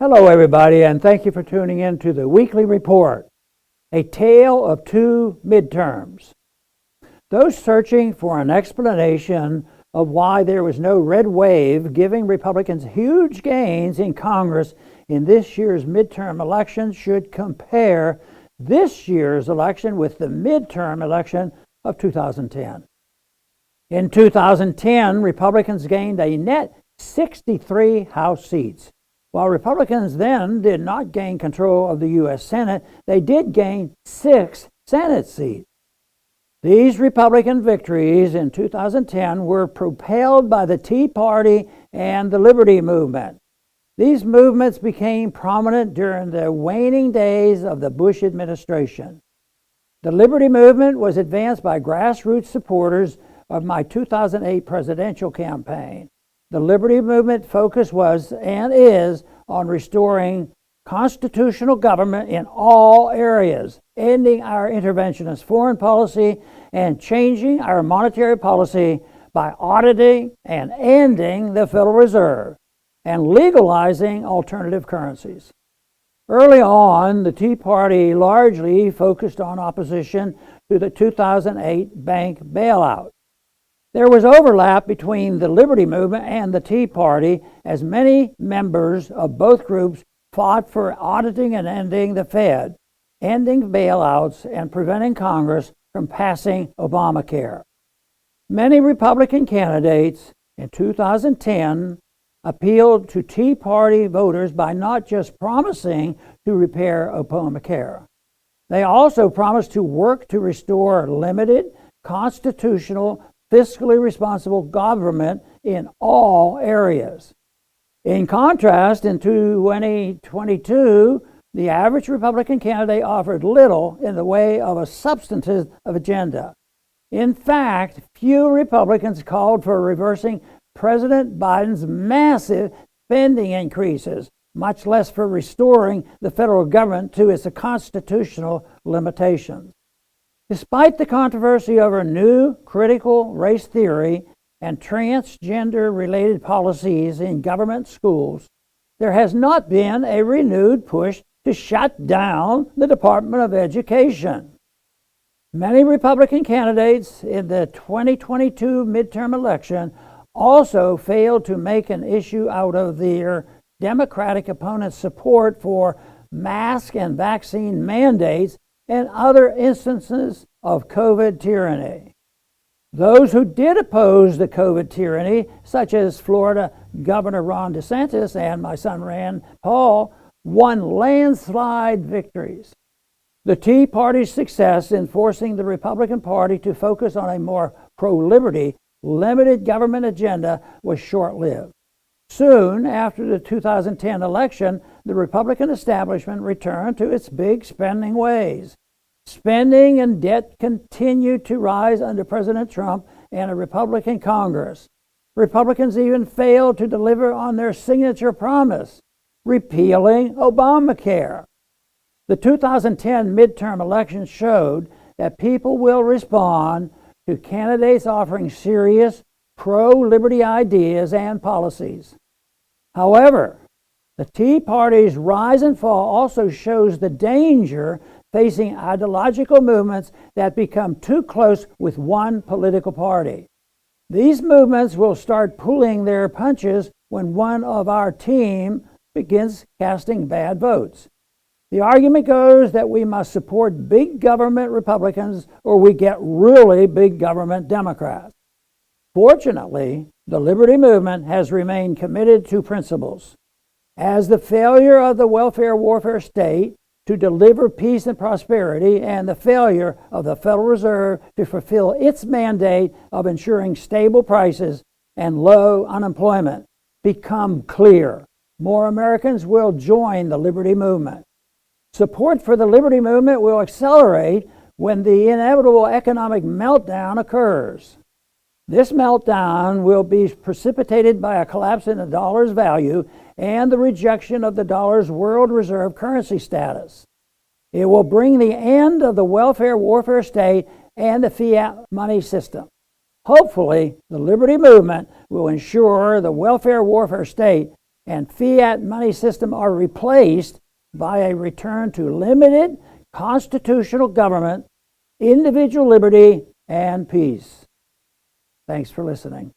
Hello, everybody, and thank you for tuning in to the weekly report, A Tale of Two Midterms. Those searching for an explanation of why there was no red wave giving Republicans huge gains in Congress in this year's midterm election should compare this year's election with the midterm election of 2010. In 2010, Republicans gained a net 63 House seats. While Republicans then did not gain control of the U.S. Senate, they did gain 6 Senate seats. These Republican victories in 2010 were propelled by the Tea Party and the Liberty Movement. These movements became prominent during the waning days of the Bush administration. The Liberty Movement was advanced by grassroots supporters of my 2008 presidential campaign. The Liberty Movement focus was and is on restoring constitutional government in all areas, ending our interventionist foreign policy, and changing our monetary policy by auditing and ending the Federal Reserve and legalizing alternative currencies. Early on, the Tea Party largely focused on opposition to the 2008 bank bailout. There was overlap between the Liberty Movement and the Tea Party, as many members of both groups fought for auditing and ending the Fed, ending bailouts, and preventing Congress from passing Obamacare. Many Republican candidates in 2010 appealed to Tea Party voters by not just promising to repair Obamacare. They also promised to work to restore limited, constitutional, fiscally responsible government in all areas. In contrast, in 2022, the average Republican candidate offered little in the way of a substantive agenda. In fact, few Republicans called for reversing President Biden's massive spending increases, much less for restoring the federal government to its constitutional limitations. Despite the controversy over new critical race theory and transgender-related policies in government schools, there has not been a renewed push to shut down the Department of Education. Many Republican candidates in the 2022 midterm election also failed to make an issue out of their Democratic opponents' support for mask and vaccine mandates and other instances of COVID tyranny. Those who did oppose the COVID tyranny, such as Florida Governor Ron DeSantis and my son Rand Paul, won landslide victories. The Tea Party's success in forcing the Republican Party to focus on a more pro-liberty, limited government agenda was short-lived. Soon after the 2010 election, the Republican establishment returned to its big spending ways. Spending and debt continued to rise under President Trump and a Republican Congress. Republicans even failed to deliver on their signature promise, repealing Obamacare. The 2010 midterm election showed that people will respond to candidates offering serious pro-liberty ideas and policies. However, the Tea Party's rise and fall also shows the danger facing ideological movements that become too close with one political party. These movements will start pulling their punches when one of our team begins casting bad votes. The argument goes that we must support big government Republicans or we get really big government Democrats. Fortunately, the Liberty Movement has remained committed to principles. As the failure of the welfare warfare state to deliver peace and prosperity and the failure of the Federal Reserve to fulfill its mandate of ensuring stable prices and low unemployment become clear, more Americans will join the Liberty Movement. Support for the Liberty Movement will accelerate when the inevitable economic meltdown occurs. This meltdown will be precipitated by a collapse in the dollar's value and the rejection of the dollar's world reserve currency status. It will bring the end of the welfare warfare state and the fiat money system. Hopefully, the Liberty Movement will ensure the welfare warfare state and fiat money system are replaced by a return to limited constitutional government, individual liberty, and peace. Thanks for listening.